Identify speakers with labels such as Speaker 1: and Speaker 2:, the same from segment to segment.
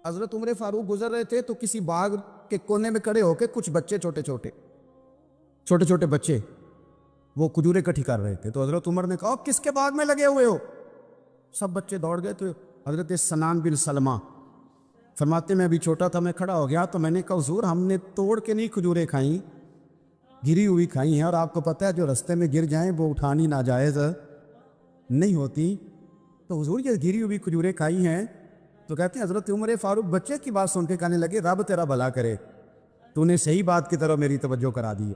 Speaker 1: حضرت عمر فاروق گزر رہے تھے تو کسی باغ کے کونے میں کھڑے ہو کے کچھ بچے چھوٹے چھوٹے بچے وہ کھجوریں اکٹھی کر رہے تھے. تو حضرت عمر نے کہا کس کے باغ میں لگے ہوئے ہو؟ سب بچے دوڑ گئے. تو حضرت سنان بن سلمہ فرماتے میں ابھی چھوٹا تھا, میں کھڑا ہو گیا تو میں نے کہا حضور ہم نے توڑ کے نہیں کھجوریں کھائیں, گری ہوئی کھائی ہیں, اور آپ کو پتہ ہے جو رستے میں گر جائیں وہ اٹھانی ناجائز نہیں ہوتی, تو حضور یہ گری ہوئی کھجوریں کھائی ہیں. تو کہتے ہیں حضرت عمر فاروق بچے کی بات سن کے کہنے لگے رب تیرا بھلا کرے, تو نے صحیح بات کی طرف میری توجہ کرا دی ہے,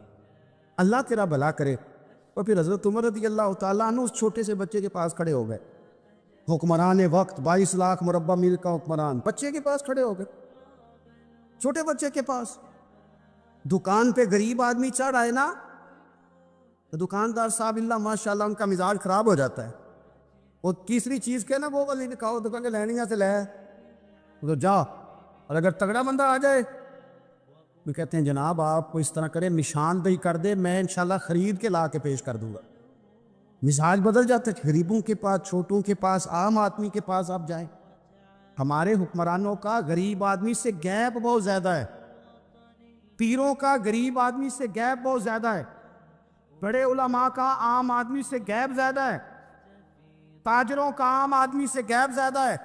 Speaker 1: اللہ تیرا بھلا کرے. اور پھر حضرت عمر رضی اللہ تعالیٰ عنہ اس چھوٹے سے بچے کے پاس کھڑے ہو گئے, حکمران وقت 22 لاکھ مربع میل کا حکمران بچے کے پاس کھڑے ہو گئے, چھوٹے بچے کے پاس. دکان پہ غریب آدمی چڑھ آئے نا تو دکاندار صاحب اللہ ماشاءاللہ ان کا مزاج خراب ہو جاتا ہے. اور تیسری چیز کہ نا وہ والی نکاؤ دکان کے لینیاں سے لے تو جا, اور اگر تگڑا بندہ آ جائے وہ کہتے ہیں جناب آپ کو اس طرح کرے نشاندہی کر دے, میں انشاءاللہ خرید کے لا کے پیش کر دوں گا. مزاج بدل جاتے ہیں, غریبوں کے پاس, چھوٹوں کے پاس, عام آدمی کے پاس آپ جائیں. ہمارے حکمرانوں کا غریب آدمی سے گیپ بہت زیادہ ہے, پیروں کا غریب آدمی سے گیپ بہت زیادہ ہے, بڑے علماء کا عام آدمی سے گیپ زیادہ ہے, تاجروں کا عام آدمی سے گیپ زیادہ ہے,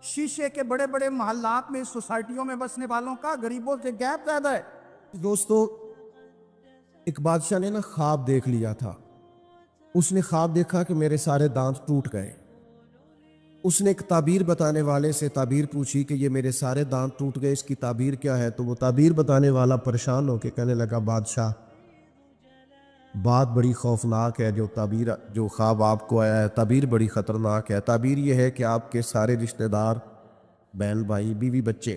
Speaker 1: شیشے کے بڑے بڑے محلات میں سوسائٹیوں میں بسنے والوں کا غریبوں سے گیپ زیادہ ہے. دوستو ایک بادشاہ نے نا خواب دیکھ لیا تھا, اس نے خواب دیکھا کہ میرے سارے دانت ٹوٹ گئے. اس نے ایک تعبیر بتانے والے سے تعبیر پوچھی کہ یہ میرے سارے دانت ٹوٹ گئے, اس کی تعبیر کیا ہے؟ تو وہ تعبیر بتانے والا پریشان ہو کے کہنے لگا بادشاہ بات بڑی خوفناک ہے, جو خواب آپ کو آیا ہے تعبیر بڑی خطرناک ہے. تعبیر یہ ہے کہ آپ کے سارے رشتہ دار, بہن بھائی, بیوی بچے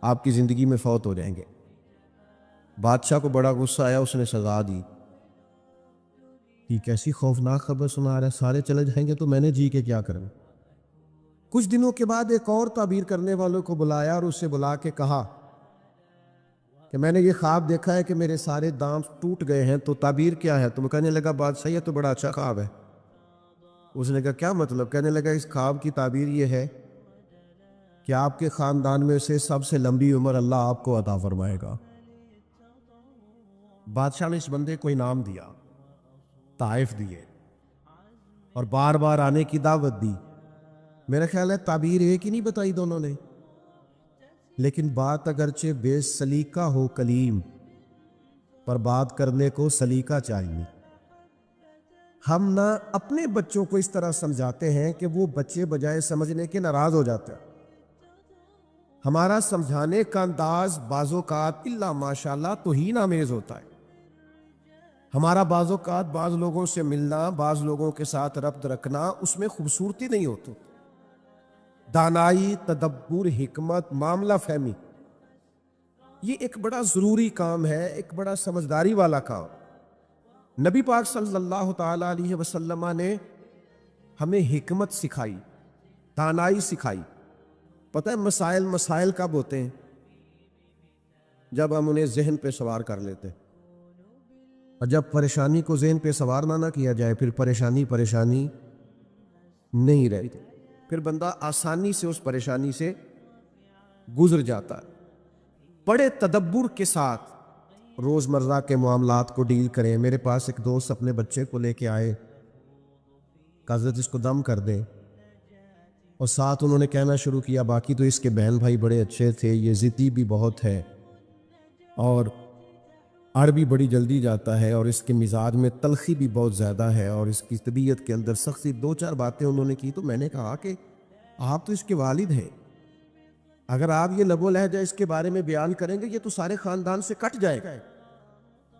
Speaker 1: آپ کی زندگی میں فوت ہو جائیں گے. بادشاہ کو بڑا غصہ آیا, اس نے سزا دی. یہ کیسی خوفناک خبر سنا رہا ہے, سارے چلے جائیں گے تو میں نے جی کے کیا کرنا. کچھ دنوں کے بعد ایک اور تعبیر کرنے والوں کو بلایا اور اسے بلا کے کہا کہ میں نے یہ خواب دیکھا ہے کہ میرے سارے دانت ٹوٹ گئے ہیں, تو تعبیر کیا ہے؟ تو وہ کہنے لگا بادشاہ یہ تو بڑا اچھا خواب ہے. اس نے کہا کیا مطلب؟ کہنے لگا اس خواب کی تعبیر یہ ہے کہ آپ کے خاندان میں سے سب سے لمبی عمر اللہ آپ کو عطا فرمائے گا. بادشاہ نے اس بندے کو انعام دیا, تحائف دیے اور بار بار آنے کی دعوت دی. میرا خیال ہے تعبیر ایک ہی نہیں بتائی دونوں نے, لیکن بات اگرچہ بے سلیقہ ہو کلیم, پر بات کرنے کو سلیقہ چاہیے. ہم نہ اپنے بچوں کو اس طرح سمجھاتے ہیں کہ وہ بچے بجائے سمجھنے کے ناراض ہو جاتے ہیں. ہمارا سمجھانے کا انداز بعض اوقات الا ماشاءاللہ توہین آمیز ہوتا ہے. ہمارا بعض اوقات بعض لوگوں سے ملنا, بعض لوگوں کے ساتھ ربط رکھنا, اس میں خوبصورتی نہیں ہوتی. دانائی, تدبر, حکمت, معاملہ فہمی, یہ ایک بڑا ضروری کام ہے, ایک بڑا سمجھداری والا کام. نبی پاک صلی اللہ تعالی علیہ وسلم نے ہمیں حکمت سکھائی, دانائی سکھائی. پتہ ہے مسائل کب ہوتے ہیں؟ جب ہم انہیں ذہن پہ سوار کر لیتے, اور جب پریشانی کو ذہن پہ سوار نہ کیا جائے پھر پریشانی نہیں رہتی, پھر بندہ آسانی سے اس پریشانی سے گزر جاتا ہے. بڑے تدبر کے ساتھ روزمرہ کے معاملات کو ڈیل کریں. میرے پاس ایک دوست اپنے بچے کو لے کے آئے, حضرت اس کو دم کر دیں, اور ساتھ انہوں نے کہنا شروع کیا باقی تو اس کے بہن بھائی بڑے اچھے تھے, یہ ضدی بھی بہت ہے اور اڑ بھی بڑی جلدی جاتا ہے, اور اس کے مزاج میں تلخی بھی بہت زیادہ ہے, اور اس کی طبیعت کے اندر سختی. 2-4 باتیں انہوں نے کی. تو میں نے کہا کہ آپ تو اس کے والد ہیں, اگر آپ یہ لب و لہجہ اس کے بارے میں بیان کریں گے یہ تو سارے خاندان سے کٹ جائے گا.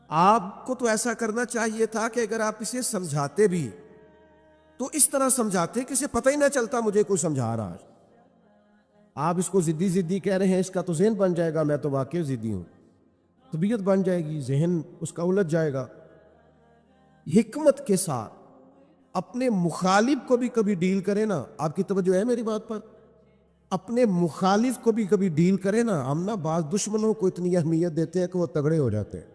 Speaker 1: آپ کو تو ایسا کرنا چاہیے تھا کہ اگر آپ اسے سمجھاتے بھی تو اس طرح سمجھاتے کہ اسے پتہ ہی نہ چلتا مجھے کوئی سمجھا رہا ہے. آپ اس کو ضدی کہہ رہے ہیں, اس کا تو ذہن بن جائے گا میں تو واقعی ضدی ہوں, طبیعت بن جائے گی, ذہن اس کا الجھ جائے گا. حکمت کے ساتھ اپنے مخالف کو بھی کبھی ڈیل کرے نا. آپ کی توجہ ہے میری بات پر؟ اپنے مخالف کو بھی کبھی ڈیل کرے نا. ہم نا بعض دشمنوں کو اتنی اہمیت دیتے ہیں کہ وہ تگڑے ہو جاتے ہیں.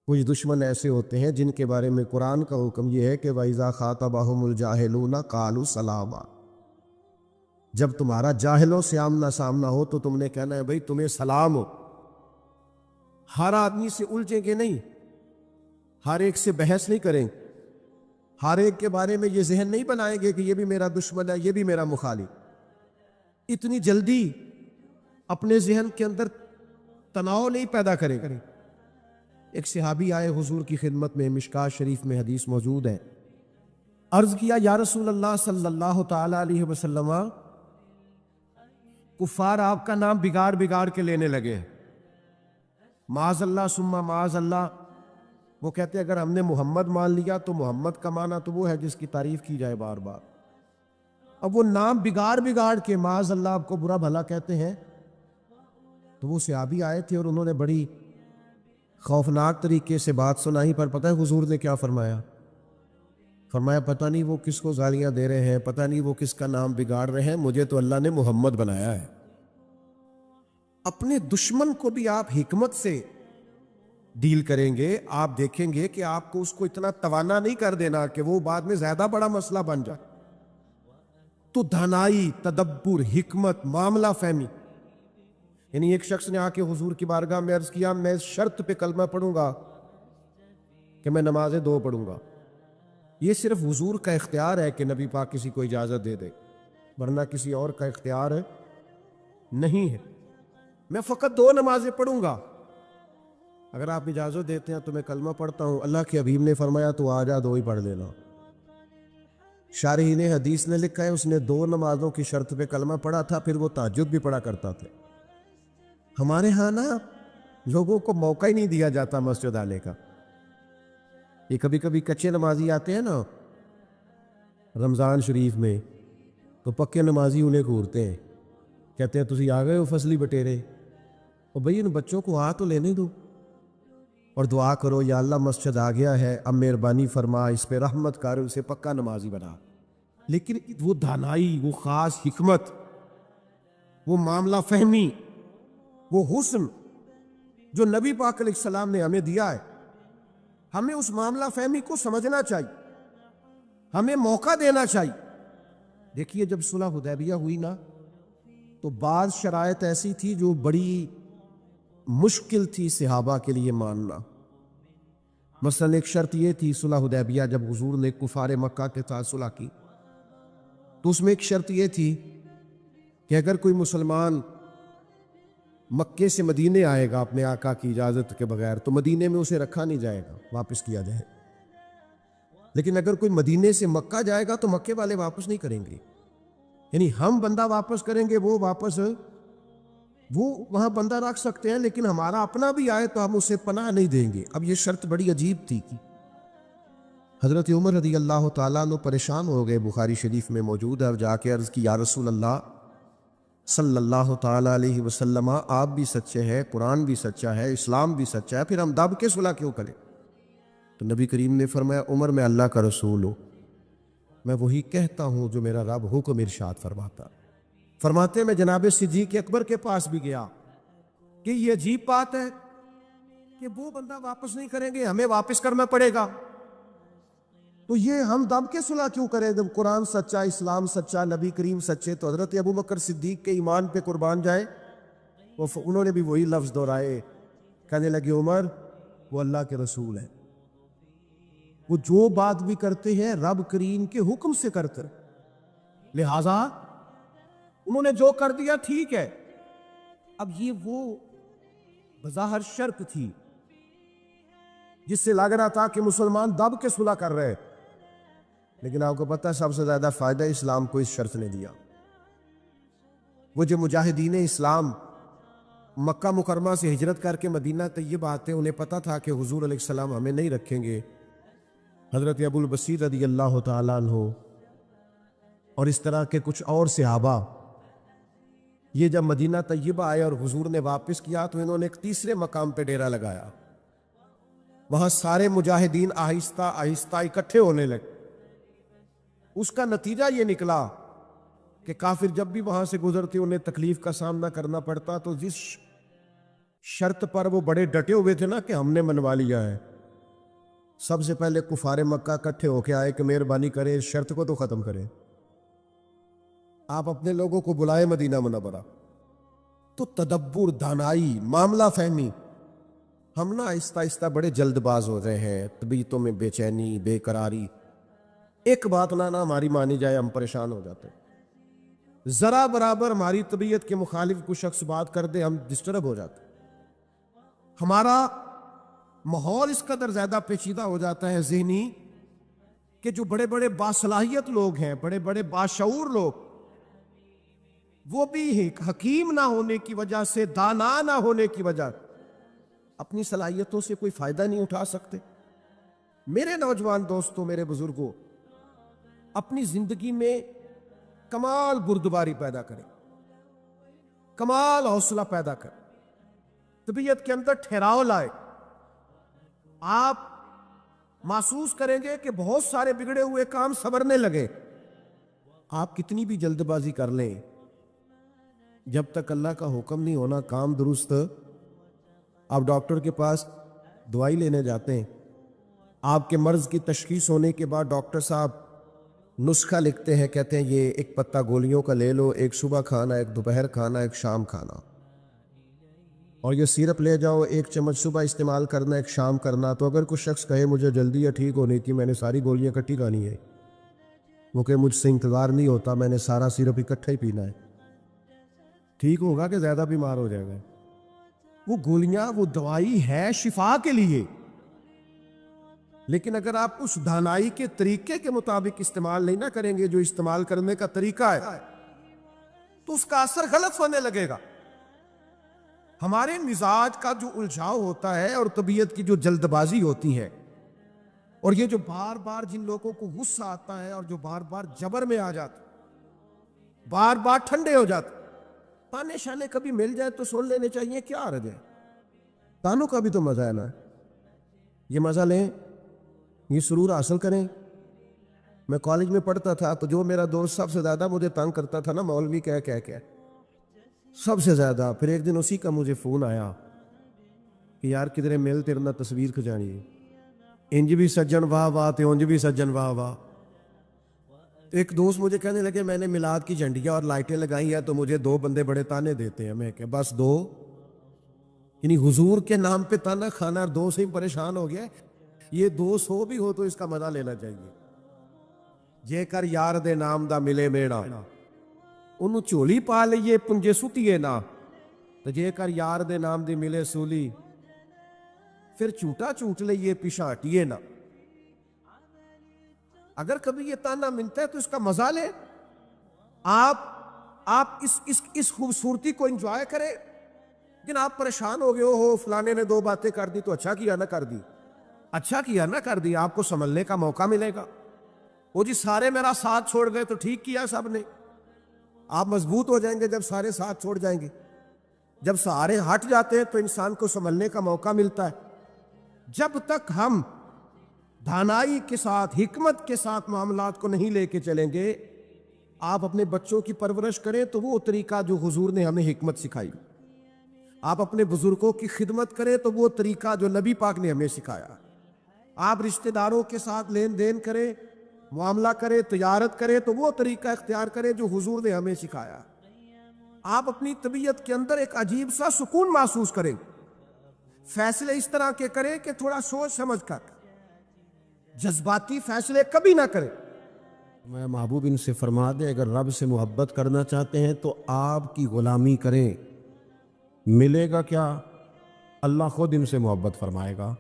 Speaker 1: کچھ دشمن ایسے ہوتے ہیں جن کے بارے میں قرآن کا حکم یہ ہے کہ وَإِذَا خَاطَبَهُمُ الْجَاهِلُونَ قَالُوا سَلَامًا,
Speaker 2: جب تمہارا جاہلوں سے آمنا سامنا ہو تو تم نے کہنا ہے بھائی تمہیں سلام ہو. ہر آدمی سے الجھیں گے نہیں, ہر ایک سے بحث نہیں کریں, ہر ایک کے بارے میں یہ ذہن نہیں بنائیں گے کہ یہ بھی میرا دشمن ہے, یہ بھی میرا مخالف. اتنی جلدی اپنے ذہن کے اندر تناؤ نہیں پیدا کریں. ایک صحابی آئے حضور کی خدمت میں, مشکات شریف میں حدیث موجود ہے. عرض کیا یا رسول اللہ صلی اللہ تعالی علیہ وسلم, کفار آپ کا نام بگاڑ بگاڑ کے لینے لگے ہیں, معاذ اللہ ثم معاذ اللہ. وہ کہتے ہیں اگر ہم نے محمد مان لیا تو محمد کا معنی تو وہ ہے جس کی تعریف کی جائے بار بار. اب وہ نام بگاڑ بگاڑ کے معاذ اللہ آپ کو برا بھلا کہتے ہیں. تو وہ صحابی آئے تھے اور انہوں نے بڑی خوفناک طریقے سے بات سنائی, پر پتہ ہے حضور نے کیا فرمایا؟ فرمایا پتہ نہیں وہ کس کو گالیاں دے رہے ہیں, پتہ نہیں وہ کس کا نام بگاڑ رہے ہیں, مجھے تو اللہ نے محمد بنایا ہے. اپنے دشمن کو بھی آپ حکمت سے ڈیل کریں گے, آپ دیکھیں گے کہ آپ کو اس کو اتنا توانا نہیں کر دینا کہ وہ بعد میں زیادہ بڑا مسئلہ بن جائے. تو دھانائی, تدبر, حکمت, معاملہ فہمی. یعنی ایک شخص نے آ کے حضور کی بارگاہ میں عرض کیا میں اس شرط پہ کلمہ پڑھوں گا کہ میں نمازیں 2 پڑھوں گا. یہ صرف حضور کا اختیار ہے کہ نبی پاک کسی کو اجازت دے دے, ورنہ کسی اور کا اختیار نہیں ہے. میں فقط 2 نمازیں پڑھوں گا, اگر آپ اجازت دیتے ہیں تو میں کلمہ پڑھتا ہوں. اللہ کے حبیب نے فرمایا تو آ جا 2 ہی پڑھ لینا. شارحین حدیث نے لکھا ہے اس نے 2 نمازوں کی شرط پہ کلمہ پڑھا تھا, پھر وہ تہجد بھی پڑھا کرتا تھا. ہمارے ہاں نا لوگوں کو موقع ہی نہیں دیا جاتا مسجد آنے کا. یہ کبھی کبھی کچے نمازی آتے ہیں نا رمضان شریف میں, تو پکے نمازی انہیں گھورتے ہیں, کہتے ہیں تسی آ گئے ہو فصلی بٹیرے, اور بھئی ان بچوں کو آ تو لینے دو اور دعا کرو یا اللہ مسجد آ گیا ہے, اب مہربانی فرما اس پہ رحمت کر, اسے پکا نمازی بنا. لیکن وہ دھانائی, وہ خاص حکمت, وہ معاملہ فہمی, وہ حسن جو نبی پاک علیہ السلام نے ہمیں دیا ہے, ہمیں اس معاملہ فہمی کو سمجھنا چاہیے, ہمیں موقع دینا چاہیے. دیکھیے جب صلح حدیبیہ ہوئی نا تو بعض شرائط ایسی تھی جو بڑی مشکل تھی صحابہ کے لیے ماننا. مثلا ایک شرط یہ تھی صلح حدیبیہ جب حضور نے کفار مکہ کے ساتھ صلح کی تو اس میں ایک شرط یہ تھی کہ اگر کوئی مسلمان مکے سے مدینے آئے گا اپنے آقا کی اجازت کے بغیر تو مدینے میں اسے رکھا نہیں جائے گا, واپس کیا جائے. لیکن اگر کوئی مدینے سے مکہ جائے گا تو مکے والے واپس نہیں کریں گے. یعنی ہم بندہ واپس کریں گے, وہ وہاں بندہ رکھ سکتے ہیں, لیکن ہمارا اپنا بھی آئے تو ہم اسے پناہ نہیں دیں گے. اب یہ شرط بڑی عجیب تھی. حضرت عمر رضی اللہ تعالیٰ عنہ پریشان ہو گئے, بخاری شریف میں موجود ہے, اور جا کے عرض کی یا رسول اللہ صلی اللہ تعالیٰ علیہ وسلم, آپ بھی سچے ہیں, قرآن بھی سچا ہے, اسلام بھی سچا ہے, پھر ہم دب کے صلح کیوں کریں؟ تو نبی کریم نے فرمایا عمر میں اللہ کا رسول ہوں, میں وہی کہتا ہوں جو میرا رب حکم ارشاد فرماتا. فرماتے میں جناب صدیق اکبر کے پاس بھی گیا کہ یہ عجیب بات ہے کہ وہ بندہ واپس نہیں کریں گے, ہمیں واپس کرنا پڑے گا, تو یہ ہم دب کے صلح کیوں کریں جب قرآن سچا, اسلام سچا, نبی کریم سچے. تو حضرت ابو بکر صدیق کے ایمان پہ قربان جائے, انہوں نے بھی وہی لفظ دہرائے, کہنے لگے عمر وہ اللہ کے رسول ہیں, وہ جو بات بھی کرتے ہیں رب کریم کے حکم سے کرتے, لہذا انہوں نے جو کر دیا ٹھیک ہے. اب یہ وہ بظاہر شرط تھی جس سے لگ رہا تھا کہ مسلمان دب کے صلح کر رہے, لیکن آپ کو پتہ ہے سب سے زیادہ فائدہ اسلام کو اس شرط نے دیا. وہ جو مجاہدین اسلام مکہ مکرمہ سے ہجرت کر کے مدینہ طیبہ آتے, انہیں پتہ تھا کہ حضور علیہ السلام ہمیں نہیں رکھیں گے. حضرت ابو البصیر رضی اللہ تعالیٰ عنہ اور اس طرح کے کچھ اور صحابہ, یہ جب مدینہ طیبہ آئے اور حضور نے واپس کیا تو انہوں نے ایک تیسرے مقام پہ ڈیرا لگایا. وہاں سارے مجاہدین آہستہ آہستہ اکٹھے ہونے لگے. اس کا نتیجہ یہ نکلا کہ کافر جب بھی وہاں سے گزرتے انہیں تکلیف کا سامنا کرنا پڑتا, تو جس شرط پر وہ بڑے ڈٹے ہوئے تھے نا کہ ہم نے منوا لیا ہے, سب سے پہلے کفار مکہ اکٹھے ہو کے آئے کہ مہربانی کرے اس شرط کو تو ختم کرے. آپ اپنے لوگوں کو بلائے مدینہ منورہ، تو تدبر، دانائی، معاملہ فہمی. ہم نا آہستہ آہستہ بڑے جلد باز ہو رہے ہیں، طبیعتوں میں بے چینی، بے قراری. ایک بات نہ ہماری مانی جائے ہم پریشان ہو جاتے ہیں. ذرا برابر ہماری طبیعت کے مخالف کوئی شخص بات کر دے ہم ڈسٹرب ہو جاتے ہیں. ہمارا ماحول اس قدر زیادہ پیچیدہ ہو جاتا ہے ذہنی، کہ جو بڑے بڑے باصلاحیت لوگ ہیں، بڑے بڑے باشعور لوگ، وہ بھی حکیم نہ ہونے کی وجہ سے، دانا نہ ہونے کی وجہ اپنی صلاحیتوں سے کوئی فائدہ نہیں اٹھا سکتے. میرے نوجوان دوستوں، میرے بزرگوں، اپنی زندگی میں کمال بردباری پیدا کریں، کمال حوصلہ پیدا کریں، طبیعت کے اندر ٹھہراؤ لائے. آپ محسوس کریں گے کہ بہت سارے بگڑے ہوئے کام سنورنے لگے. آپ کتنی بھی جلد بازی کر لیں، جب تک اللہ کا حکم نہیں ہونا کام درست. آپ ڈاکٹر کے پاس دوائی لینے جاتے ہیں، آپ کے مرض کی تشخیص ہونے کے بعد ڈاکٹر صاحب نسخہ لکھتے ہیں، کہتے ہیں یہ ایک پتہ گولیوں کا لے لو، ایک صبح کھانا، ایک دوپہر کھانا، ایک شام کھانا، اور یہ سیرپ لے جاؤ، ایک چمچ صبح استعمال کرنا، ایک شام کرنا. تو اگر کچھ شخص کہے مجھے جلدی یا ٹھیک ہونی تھی، میں نے ساری گولیاں اکٹھی کھانی ہے، وہ کہ مجھ سے انتظار نہیں ہوتا، میں نے سارا سیرپ اکٹھا ہی پینا ہے، ٹھیک ہوگا کہ زیادہ بیمار ہو جائے گا. وہ گولیاں، وہ دوائی ہے شفا کے لیے، لیکن اگر آپ اس دانائی کے طریقے کے مطابق استعمال نہیں نہ کریں گے جو استعمال کرنے کا طریقہ ہے، تو اس کا اثر غلط ہونے لگے گا. ہمارے مزاج کا جو الجھاؤ ہوتا ہے اور طبیعت کی جو جلد بازی ہوتی ہے، اور یہ جو بار بار جن لوگوں کو غصہ آتا ہے اور جو بار بار جبر میں آ جاتے، بار بار ٹھنڈے ہو جاتے، تانے شانے کبھی مل جائے تو سن لینے چاہیے، کیا حرج ہے؟ تانوں کا بھی تو مزہ ہے نا، یہ مزہ لیں، یہ سرور حاصل کریں. میں کالج میں پڑھتا تھا تو جو میرا دوست سب سے زیادہ مجھے تنگ کرتا تھا نا، مولوی کہہ سب سے زیادہ. پھر ایک دن اسی کا مجھے فون آیا کہ یار کدھر مل تیرے نہ تصویر کھچانی ہے، انج بھی سجن واہ واہ تے انج بھی سجن واہ واہ. ایک دوست مجھے کہنے لگے میں نے میلاد کی جھنڈیاں اور لائٹیں لگائی ہیں تو مجھے 2 بندے بڑے تانے دیتے ہیں. میں کہ بس 2، یعنی حضور کے نام پہ تانا کھانا، 2 سے ہی پریشان ہو گیا. یہ 200 بھی ہو تو اس کا مزہ لینا چاہیے. جے کر یار دے نام دا ملے میڑا، انہوں چولی پا لئیے پنجے سٹیے نا، تو جے کر یار دے نام دی ملے سولی، پھر چوٹا چوٹ لئیے پیشا ہٹیے نا. اگر کبھی یہ تانا ملتا ہے تو اس کا مزہ لیں. آپ اس خوبصورتی کو انجوائے کریں. لیکن آپ پریشان ہو گئے ہو فلانے نے 2 باتیں کر دی تو اچھا کیا نہ کر دی، اچھا کیا نہ کر دی، آپ کو سنبھلنے کا موقع ملے گا. وہ جی سارے میرا ساتھ چھوڑ گئے تو ٹھیک کیا سب نے. آپ مضبوط ہو جائیں گے جب سارے ساتھ چھوڑ جائیں گے. جب سارے ہٹ جاتے ہیں تو انسان کو سنبھلنے کا موقع ملتا ہے. جب تک ہم دانائی کے ساتھ، حکمت کے ساتھ معاملات کو نہیں لے کے چلیں گے، آپ اپنے بچوں کی پرورش کریں تو وہ طریقہ جو حضور نے ہمیں حکمت سکھائی، آپ اپنے بزرگوں کی خدمت کریں تو وہ طریقہ جو نبی پاک نے ہمیں سکھایا، آپ رشتہ داروں کے ساتھ لین دین کریں، معاملہ کریں، تجارت کریں تو وہ طریقہ اختیار کریں جو حضور نے ہمیں سکھایا. آپ اپنی طبیعت کے اندر ایک عجیب سا سکون محسوس کریں. فیصلے اس طرح کے کریں کہ تھوڑا سوچ سمجھ کر، جذباتی فیصلے کبھی نہ کریں. میں محبوب ان سے فرما دے اگر رب سے محبت کرنا چاہتے ہیں تو آپ کی غلامی کریں. ملے گا کیا؟ اللہ خود ان سے محبت فرمائے گا،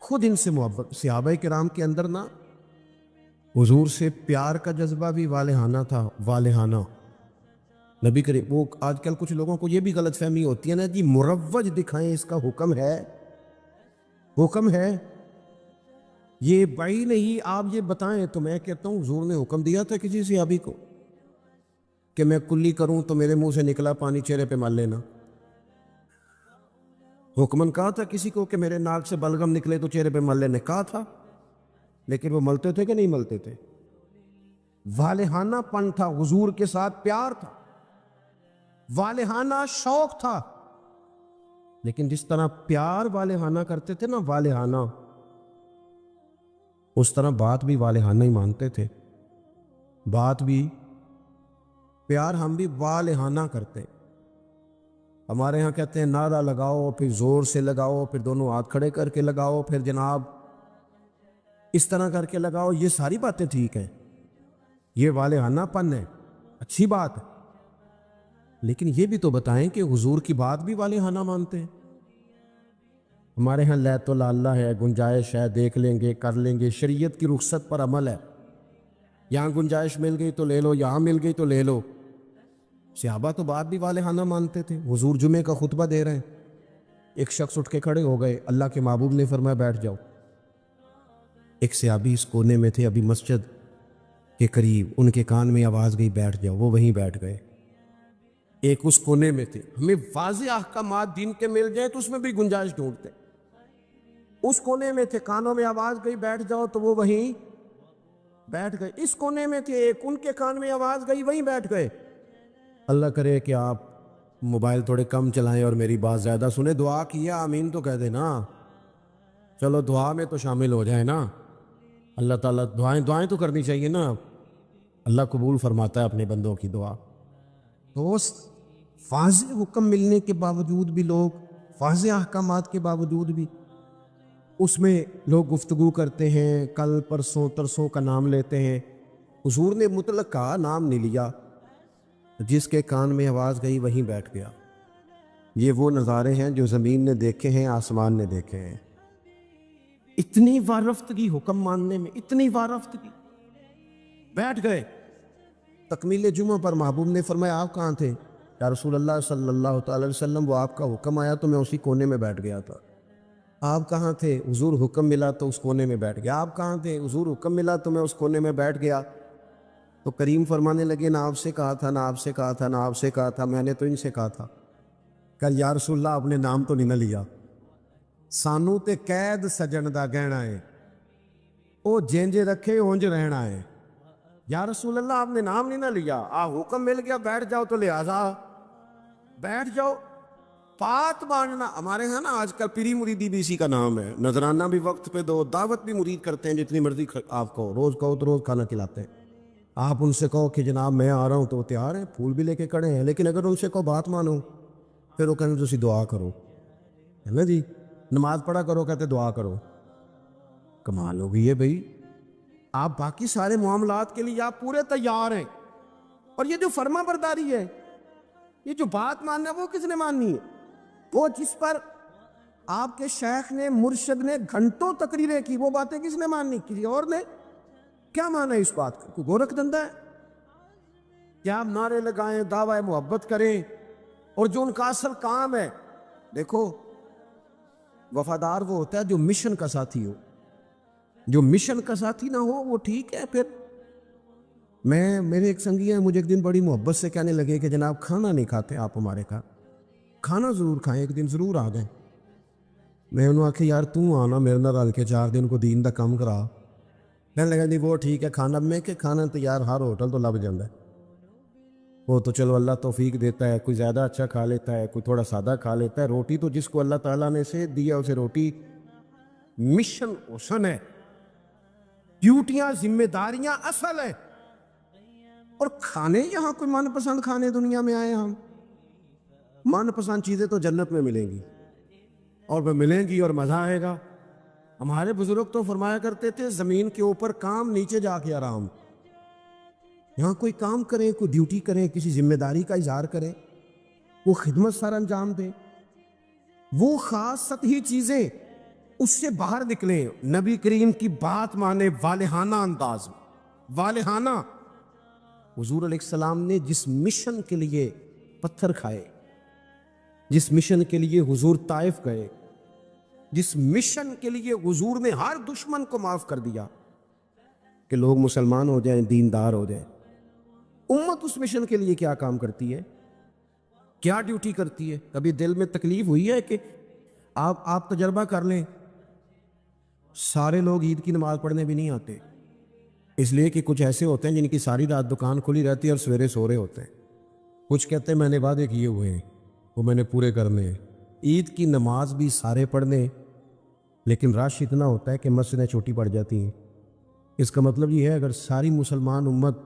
Speaker 2: خود ان سے محبت. صحابہ کرام کے اندر نا حضور سے پیار کا جذبہ بھی والہانہ تھا، والہانہ. نبی کریم، وہ آج کل کچھ لوگوں کو یہ بھی غلط فہمی ہوتی ہے نا جی مروج دکھائیں، اس کا حکم ہے، حکم ہے. یہ بھائی نہیں، آپ یہ بتائیں تو میں کہتا ہوں حضور نے حکم دیا تھا کسی صحابی کو کہ میں کلی کروں تو میرے منہ سے نکلا پانی چہرے پہ مل لینا؟ حکمن کہا تھا کسی کو کہ میرے ناک سے بلغم نکلے تو چہرے پہ مل لینے؟ کہا تھا. لیکن وہ ملتے تھے کہ نہیں ملتے تھے؟ والہانہ پن تھا، حضور کے ساتھ پیار تھا، والہانہ شوق تھا. لیکن جس طرح پیار والہانہ کرتے تھے نا، والہانہ، اس طرح بات بھی والہانہ ہی مانتے تھے. بات بھی پیار ہم بھی والہانہ کرتے ہیں. ہمارے ہاں کہتے ہیں نعرہ لگاؤ، پھر زور سے لگاؤ، پھر دونوں ہاتھ کھڑے کر کے لگاؤ، پھر جناب اس طرح کر کے لگاؤ. یہ ساری باتیں ٹھیک ہیں، یہ والہانہ پن ہے، اچھی بات ہے، لیکن یہ بھی تو بتائیں کہ حضور کی بات بھی والہانہ مانتے ہیں. ہمارے ہاں لیت اللہ ہے، گنجائش ہے، دیکھ لیں گے، کر لیں گے، شریعت کی رخصت پر عمل ہے. یہاں گنجائش مل گئی تو لے لو، یہاں مل گئی تو لے لو. صحابہ تو بات بھی والہانہ مانتے تھے. حضور جمعے کا خطبہ دے رہے ہیں، ایک شخص اٹھ کے کھڑے ہو گئے، اللہ کے محبوب نے فرمایا بیٹھ جاؤ. ایک صحابی اس کونے میں تھے، ابھی مسجد کے قریب، ان کے کان میں آواز گئی بیٹھ جاؤ، وہ وہیں بیٹھ گئے. ایک اس کونے میں تھے. ہمیں واضح احکامات دین کے مل جائیں تو اس میں بھی گنجائش ڈھونڈتے. اس کونے میں تھے، کانوں میں آواز گئی بیٹھ جاؤ تو وہ وہیں بیٹھ گئے. اس کونے میں تھے ایک، ان کے کان میں آواز گئی وہیں بیٹھ گئے. اللہ کرے کہ آپ موبائل تھوڑے کم چلائیں اور میری بات زیادہ سنیں. دعا کیا آمین تو کہہ دیں نا، چلو دعا میں تو شامل ہو جائیں نا. اللہ تعالیٰ دعائیں تو کرنی چاہیے نا، اللہ قبول فرماتا ہے اپنے بندوں کی دعا. دوست، واضح حکم ملنے کے باوجود بھی لوگ، واضح احکامات کے باوجود بھی اس میں لوگ گفتگو کرتے ہیں، کل پرسوں ترسوں کا نام لیتے ہیں. حضور نے مطلق کا نام نہیں لیا، جس کے کان میں آواز گئی وہیں بیٹھ گیا. یہ وہ نظارے ہیں جو زمین نے دیکھے ہیں، آسمان نے دیکھے ہیں. اتنی وارفتگی حکم ماننے میں، اتنی وارفتگی. بیٹھ گئے. تکمیل جمعہ پر محبوب نے فرمایا آپ کہاں تھے؟ یا رسول اللہ صلی اللہ تعالی وسلم، وہ آپ کا حکم آیا تو میں اسی کونے میں بیٹھ گیا تھا. آپ کہاں تھے؟ حضور حکم ملا تو اس کونے میں بیٹھ گیا. آپ کہاں تھے؟ حضور حکم ملا تو میں اس کونے میں بیٹھ گیا. تو کریم فرمانے لگے نہ آپ سے کہا تھا، نہ آپ سے کہا تھا، نہ آپ سے کہا تھا، میں نے تو ان سے کہا تھا. کل یا رسول اللہ آپ نے نام تو نہیں نہ لیا. سانو تے قید سجن دا گہنا ہے، او جینجے رکھے اونج رہنا ہے. یا رسول اللہ آپ نے نام نہیں نہ لیا، حکم مل گیا بیٹھ جاؤ تو لہذا بیٹھ جاؤ. بات ماننا ہمارے ہاں نا آج کل پیری مریدی بھی اسی کا نام ہے. نذرانہ بھی وقت پہ دو، دعوت بھی مرید کرتے ہیں جتنی مرضی آپ کو، روز کہو تو روز کھانا کھلاتے ہیں. آپ ان سے کہو کہ جناب میں آ رہا ہوں تو وہ تیار ہیں، پھول بھی لے کے کھڑے ہیں. لیکن اگر ان سے کہو بات مانو، پھر وہ کہتے تسی دعا کرو، ہے نا جی، نماز پڑھا کرو، کہتے دعا کرو. کمال ہو گئی ہے بھائی. آپ باقی سارے معاملات کے لیے آپ پورے تیار ہیں، اور یہ جو فرما برداری ہے، یہ جو بات ماننا ہے، وہ کس نے ماننی ہے؟ وہ جس پر آپ کے شیخ نے، مرشد نے گھنٹوں تقریریں کی، وہ باتیں کس نے ماننی؟ کسی اور نے. کیا مانا ہے اس بات کا؟ کوئی گورکھ دھندا ہے کیا؟ آپ نعرے لگائیں، دعوی محبت کریں، اور جو ان کا اصل کام ہے، دیکھو وفادار وہ ہوتا ہے جو مشن کا ساتھی ہو. جو مشن کا ساتھی نہ ہو وہ ٹھیک ہے. پھر میرے ایک سنگی ہیں، مجھے ایک دن بڑی محبت سے کہنے لگے کہ جناب کھانا نہیں کھاتے آپ ہمارے گھر، کھانا ضرور کھائیں، ایک دن ضرور آ جائیں. میں انہوں نے آکھے یار توں آنا میرے نال رل کے 4 دن کو دین دا کام کرا. کہنے لگا نہیں وہ ٹھیک ہے کھانا. میں کہ کھانا تو یار ہر ہوٹل تو لب جاتا ہے، وہ تو چلو اللہ توفیق دیتا ہے، کوئی زیادہ اچھا کھا لیتا ہے، کوئی تھوڑا سادہ کھا لیتا ہے. روٹی تو جس کو اللہ تعالیٰ نے سے دیا اسے روٹی مشن حسن ہے، ڈیوٹیاں ذمہ داریاں اصل ہے. اور کھانے یہاں کوئی من پسند کھانے دنیا میں آئے ہم، من پسند چیزیں تو جنت میں ملیں گی، اور وہ ملیں گی اور مزہ آئے گا. ہمارے بزرگ تو فرمایا کرتے تھے زمین کے اوپر کام، نیچے جا کے آرام. یہاں کوئی کام کرے، کوئی ڈیوٹی کرے، کسی ذمہ داری کا اظہار کرے، وہ خدمت سر انجام دے، وہ خاص سطحی چیزیں اس سے باہر نکلیں. نبی کریم کی بات مانے والہانہ انداز میں. والہانہ. حضور علیہ السلام نے جس مشن کے لیے پتھر کھائے، جس مشن کے لیے حضور طائف گئے، جس مشن کے لیے حضور نے ہر دشمن کو معاف کر دیا کہ لوگ مسلمان ہو جائیں، دیندار ہو جائیں، امت اس مشن کے لیے کیا کام کرتی ہے، کیا ڈیوٹی کرتی ہے؟ کبھی دل میں تکلیف ہوئی ہے کہ آپ تجربہ کر لیں، سارے لوگ عید کی نماز پڑھنے بھی نہیں آتے، اس لیے کہ کچھ ایسے ہوتے ہیں جن کی ساری رات دکان کھلی رہتی ہے اور سویرے سو رہے ہوتے ہیں. کچھ کہتے ہیں میں نے وعدے کیے ہوئے ہیں وہ میں نے پورے کرنے ہیں. عید کی نماز بھی سارے پڑھنے، لیکن رش اتنا ہوتا ہے کہ مسجدیں چھوٹی پڑ جاتی ہیں. اس کا مطلب یہ ہے اگر ساری مسلمان امت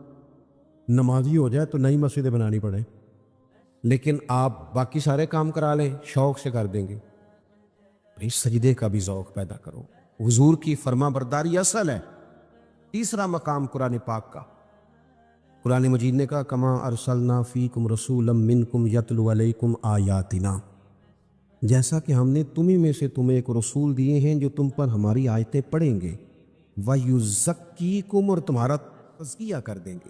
Speaker 2: نمازی ہو جائے تو نئی مسجدیں بنانی پڑے، لیکن آپ باقی سارے کام کرا لیں شوق سے کر دیں گے۔ بھئی سجدے کا بھی ذوق پیدا کرو، حضور کی فرما برداری اصل ہے۔ تیسرا مقام قرآن پاک کا، قرآن مجید نے کہا کما ارسلنا فیکم رسولا منکم یتلو علیکم آیاتنا، جیسا کہ ہم نے تمہیں میں سے تمہیں ایک رسول دیے ہیں جو تم پر ہماری آیتیں پڑھیں گے، وَيُزَكِّيكُمْ، اور تمہارا تزکیہ کر دیں گے،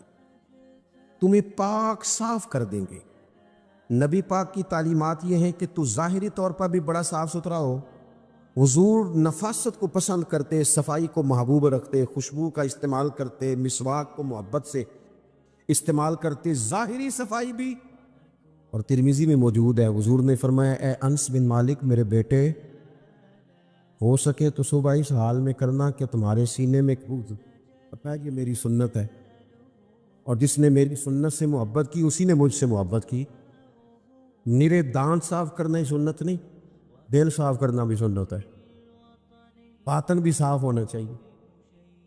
Speaker 2: تمہیں پاک صاف کر دیں گے۔ نبی پاک کی تعلیمات یہ ہیں کہ تو ظاہری طور پر بھی بڑا صاف ستھرا ہو۔ حضور نفاست کو پسند کرتے، صفائی کو محبوب رکھتے، خوشبو کا استعمال کرتے، مسواک کو محبت سے استعمال کرتے، ظاہری صفائی بھی۔ اور ترمذی میں موجود ہے، حضور نے فرمایا اے انس بن مالک میرے بیٹے، ہو سکے تو صبح اس حال میں کرنا کہ تمہارے سینے میں پتہ ہے یہ میری سنت ہے، اور جس نے میری سنت سے محبت کی اسی نے مجھ سے محبت کی۔ نرے دانت صاف کرنا ہی سنت نہیں، دل صاف کرنا بھی سنت ہے، باطن بھی صاف ہونا چاہیے،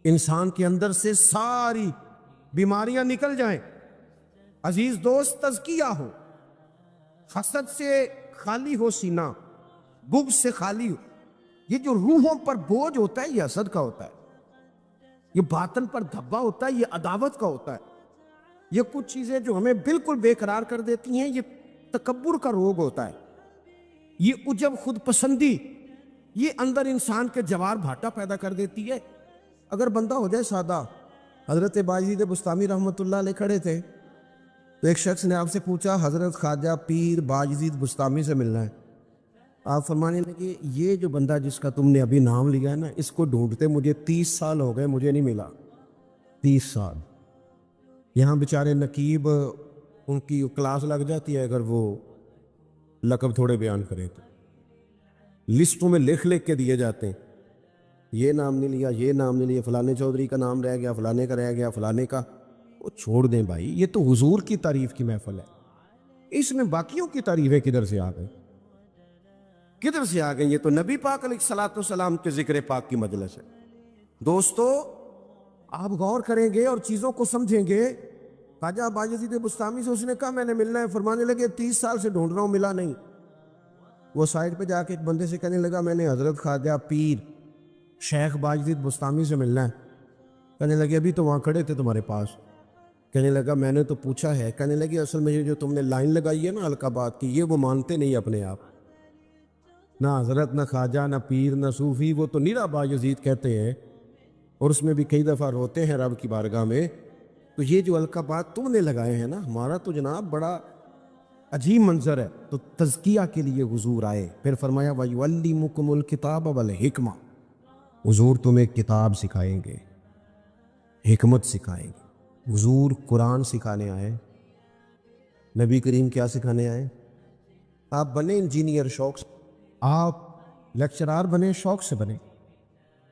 Speaker 2: انسان کے اندر سے ساری بیماریاں نکل جائیں۔ عزیز دوست، تزکیہ ہو، حسد سے خالی ہو سینہ، بغض سے خالی ہو۔ یہ جو روحوں پر بوجھ ہوتا ہے یہ حسد کا ہوتا ہے، یہ باطن پر دھبا ہوتا ہے یہ عداوت کا ہوتا ہے۔ یہ کچھ چیزیں جو ہمیں بالکل بے قرار کر دیتی ہیں یہ تکبر کا روگ ہوتا ہے، یہ عجب خود پسندی، یہ اندر انسان کے جوار بھاٹا پیدا کر دیتی ہے۔ اگر بندہ ہو جائے سادہ، حضرت باجید بستامی رحمۃ اللہ علیہ کھڑے تھے تو ایک شخص نے آپ سے پوچھا حضرت خواجہ پیر باجید بستامی سے ملنا ہے۔ آپ فرمانے لگے یہ جو بندہ جس کا تم نے ابھی نام لیا ہے نا، اس کو ڈھونڈتے مجھے 30 سال ہو گئے، مجھے نہیں ملا۔ 30 سال یہاں بیچارے نقیب ان کی کلاس لگ جاتی ہے اگر وہ لقب تھوڑے بیان کریں تو لسٹوں میں لکھ کے دیے جاتے ہیں، یہ نام نہیں لیا، یہ نام نہیں لیا، فلانے چودھری کا نام رہ گیا، فلانے کا رہ گیا، فلانے کا۔ وہ چھوڑ دیں بھائی، یہ تو حضور کی تعریف کی محفل ہے، اس میں باقیوں کی تعریفیں کدھر سے آ گئی؟ کدھر سے آ گئی؟ یہ تو نبی پاک علیہ الصلوۃ والسلام کے ذکر پاک کی مجلس ہے۔ دوستو آپ غور کریں گے اور چیزوں کو سمجھیں گے۔ خواجہ باجید بستامی سے اس نے کہا میں نے ملنا ہے، فرمانے لگے 30 سال سے ڈھونڈ رہا ہوں، ملا نہیں۔ وہ سائڈ پہ جا کے ایک بندے سے کہنے لگا میں نے حضرت خواجہ پیر شیخ باجید بستامی سے ملنا ہے۔ کہنے لگے ابھی تو وہاں کھڑے تھے تمہارے پاس۔ کہنے لگا میں نے تو پوچھا ہے۔ کہنے لگے اصل میں جو تم نے لائن لگائی ہے نا القابات کی، یہ وہ مانتے نہیں اپنے آپ، نہ حضرت، نہ خواجہ، نہ پیر، نہ صوفی، وہ تو نیرا باجید کہتے ہیں، اور اس میں بھی کئی دفعہ روتے ہیں رب کی بارگاہ میں۔ تو یہ جو القابات تم نے لگائے ہیں نا، ہمارا تو جناب بڑا عجیب منظر ہے۔ تو تزکیہ کے لیے حضور آئے، پھر فرمایا وَيُعَلِّمُكُمُ الْكِتَابَ وَالْحِكْمَةَ، حضور تمہیں کتاب سکھائیں گے، حکمت سکھائیں گے۔ حضور قرآن سکھانے آئے، نبی کریم کیا سکھانے آئے؟ آپ بنے انجینئر شوق سے، آپ لیکچرار بنے شوق سے بنے،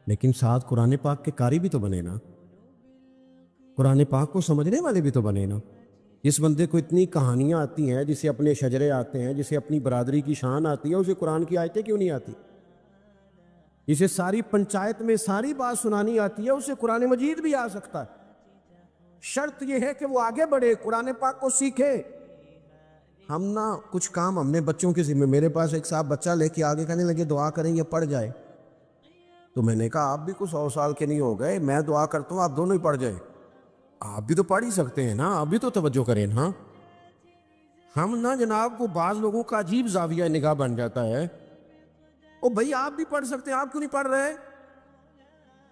Speaker 2: لیکن ساتھ قرآن پاک کے قاری بھی تو بنے نا، قرآن پاک کو سمجھنے والے بھی تو بنے نا۔ جس بندے کو اتنی کہانیاں آتی ہیں، جسے اپنے شجرے آتے ہیں، جسے اپنی برادری کی شان آتی ہے، اسے قرآن کی آیتیں کیوں نہیں آتی؟ جسے ساری پنچایت میں ساری بات سنانی آتی ہے، اسے قرآن مجید بھی آ سکتا ہے۔ شرط یہ ہے کہ وہ آگے بڑھے، قرآن پاک کو سیکھے۔ ہم نا کچھ کام ہم نے بچوں کے ذمہ، میرے پاس ایک صاحب بچہ لے کے آگے کہنے لگے دعا کریں یہ پڑھ جائے، تو میں نے کہا آپ بھی کچھ 100 سال کے نہیں ہو گئے، میں دعا کرتا ہوں آپ دونوں ہی پڑھ جائیں، آپ بھی تو پڑھ ہی سکتے ہیں نا، آپ بھی تو توجہ کریں نا۔ ہم نا جناب کو بعض لوگوں کا عجیب زاویہ نگاہ بن جاتا ہے، او بھائی آپ بھی پڑھ سکتے ہیں، آپ کیوں نہیں پڑھ رہے؟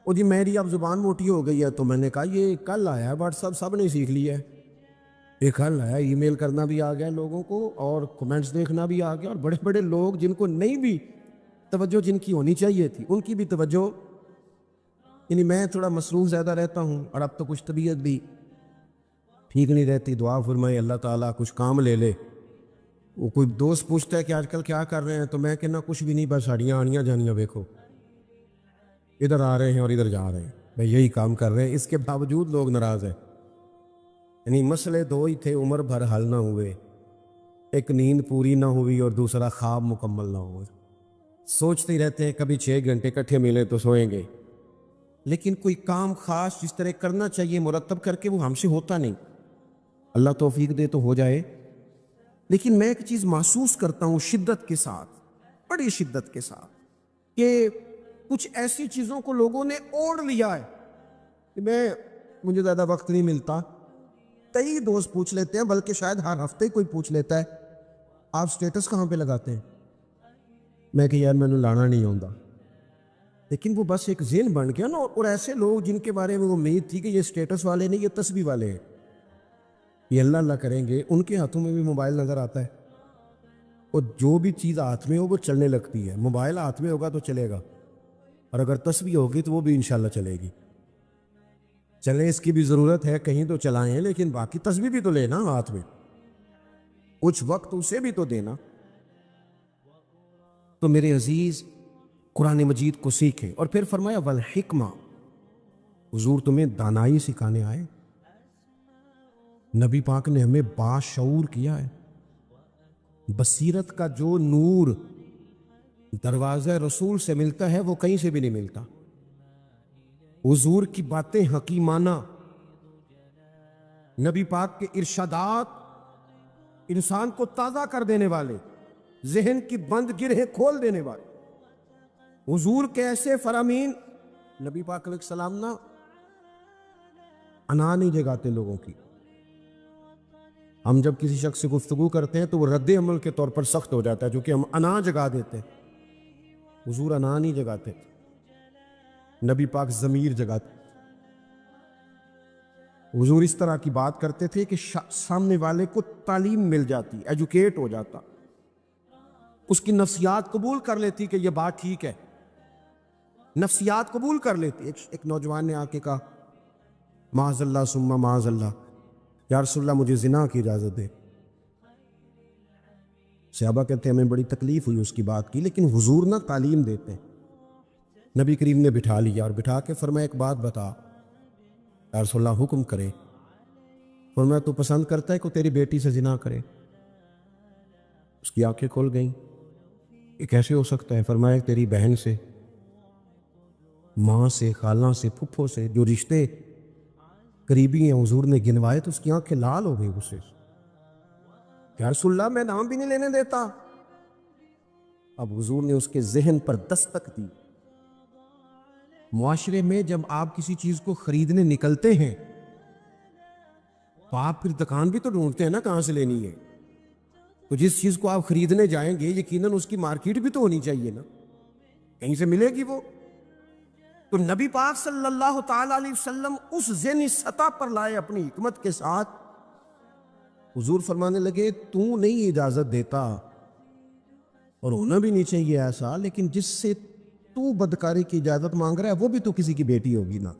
Speaker 2: او جی میری اب زبان موٹی ہو گئی ہے، تو میں نے کہا یہ کل آیا ہے واٹس ایپ، سب نے سیکھ لیا ہے، یہ کل آیا، ای میل کرنا بھی آ گیا لوگوں کو، اور کمنٹس دیکھنا بھی آ گیا، اور بڑے بڑے لوگ جن کو نہیں بھی توجہ جن کی ہونی چاہیے تھی ان کی بھی توجہ، یعنی میں تھوڑا مصروف زیادہ رہتا ہوں، اور اب تو کچھ طبیعت بھی ٹھیک نہیں رہتی، دعا فرمائے اللہ تعالیٰ کچھ کام لے لے۔ وہ کوئی دوست پوچھتا ہے کہ آج کل کیا کر رہے ہیں، تو میں کہنا کچھ بھی نہیں، بس ساڑیاں آنیاں جانیاں دیکھو، ادھر آ رہے ہیں اور ادھر جا رہے ہیں، میں یہی کام کر رہے ہیں، اس کے باوجود لوگ ناراض ہیں۔ یعنی مسئلے دو ہی تھے، عمر بھر حل نہ ہوئے، ایک نیند پوری نہ ہوئی اور دوسرا خواب مکمل نہ ہوئے۔ سوچتے ہی رہتے ہیں کبھی 6 گھنٹے اکٹھے ملے تو سوئیں گے، لیکن کوئی کام خاص جس طرح کرنا چاہیے مرتب کر کے وہ ہم سے ہوتا نہیں۔
Speaker 1: اللہ توفیق دے تو ہو جائے. لیکن میں ایک چیز محسوس کرتا ہوں شدت کے ساتھ, بڑی شدت کے ساتھ, کہ کچھ ایسی چیزوں کو لوگوں نے اوڑھ لیا ہے کہ مجھے زیادہ وقت نہیں ملتا. کئی دوست پوچھ لیتے ہیں, بلکہ شاید ہر ہفتے کوئی پوچھ لیتا ہے آپ سٹیٹس کہاں پہ لگاتے ہیں. میں کہ یار میں نے لانا نہیں آتا. لیکن وہ بس ایک ذہن بن گیا نا. اور ایسے لوگ جن کے بارے میں امید تھی کہ یہ سٹیٹس والے نہیں, یہ تسبیح والے ہیں, یہ اللہ اللہ کریں گے, ان کے ہاتھوں میں بھی موبائل نظر آتا ہے. اور جو بھی چیز ہاتھ میں ہو وہ چلنے لگتی ہے. موبائل ہاتھ میں ہوگا تو چلے گا, اور اگر تسبیح ہوگی تو وہ بھی انشاءاللہ چلے گی. چلیں, اس کی بھی ضرورت ہے, کہیں تو چلائیں, لیکن باقی تسبیح بھی تو لینا ہاتھ میں, کچھ وقت اسے بھی تو دینا. تو میرے عزیز, قرآن مجید کو سیکھیں. اور پھر فرمایا والحکمہ, حضور تمہیں دانائی سکھانے آئے. نبی پاک نے ہمیں باشعور کیا ہے. بصیرت کا جو نور دروازہ رسول سے ملتا ہے وہ کہیں سے بھی نہیں ملتا. حضور کی باتیں حکیمانہ, نبی پاک کے ارشادات انسان کو تازہ کر دینے والے, ذہن کی بند گرہیں کھول دینے والے. حضور کے ایسے فرامین. نبی پاک علیہ السلام نا انا نہیں جگاتے لوگوں کی. ہم جب کسی شخص سے گفتگو کرتے ہیں تو وہ رد عمل کے طور پر سخت ہو جاتا ہے, جو کہ ہم انا جگا دیتے ہیں. حضور انا نہیں جگاتے, نبی پاک ضمیر جگاتے. حضور اس طرح کی بات کرتے تھے کہ سامنے والے کو تعلیم مل جاتی, ایجوکیٹ ہو جاتا, اس کی نفسیات قبول کر لیتی کہ یہ بات ٹھیک ہے, نفسیات قبول کر لیتی. ایک نوجوان نے آ کے کہا معاذ اللہ ثم معاذ اللہ, یا رسول اللہ مجھے زنا کی اجازت دے. صحابہ کہتے ہیں ہمیں بڑی تکلیف ہوئی اس کی بات کی, لیکن حضور نہ تعلیم دیتے. نبی کریم نے بٹھا لیا اور بٹھا کے فرمایا ایک بات بتا. یا رسول اللہ حکم کرے. فرمایا تو پسند کرتا ہے کہ تیری بیٹی سے زنا کرے. اس کی آنکھیں کھل گئیں, یہ کیسے ہو سکتا ہے؟ فرمایا تیری بہن سے, ماں سے, خالہ سے, پھپھو سے, جو رشتے قریبی ہیں حضور نے گنوائے, تو اس کی آنکھیں لال ہو گئی اسے. یا رسول اللہ میں نام بھی نہیں لینے دیتا. اب حضور نے اس کے ذہن پر دستک دی. معاشرے میں جب آپ کسی چیز کو خریدنے نکلتے ہیں تو آپ پھر دکان بھی تو ڈھونڈتے ہیں نا کہاں سے لینی ہے. تو جس چیز کو آپ خریدنے جائیں گے یقیناً اس کی مارکیٹ بھی تو ہونی چاہیے نا, کہیں سے ملے گی وہ. تو نبی پاک صلی اللہ تعالی علیہ وسلم اس ذہنی سطح پر لائے اپنی حکمت کے ساتھ. حضور فرمانے لگے تو نہیں اجازت دیتا, اور ہونا بھی نہیں چاہیے ایسا, لیکن جس سے تو بدکاری کی اجازت مانگ رہا ہے وہ بھی تو کسی کی بیٹی ہوگی نا.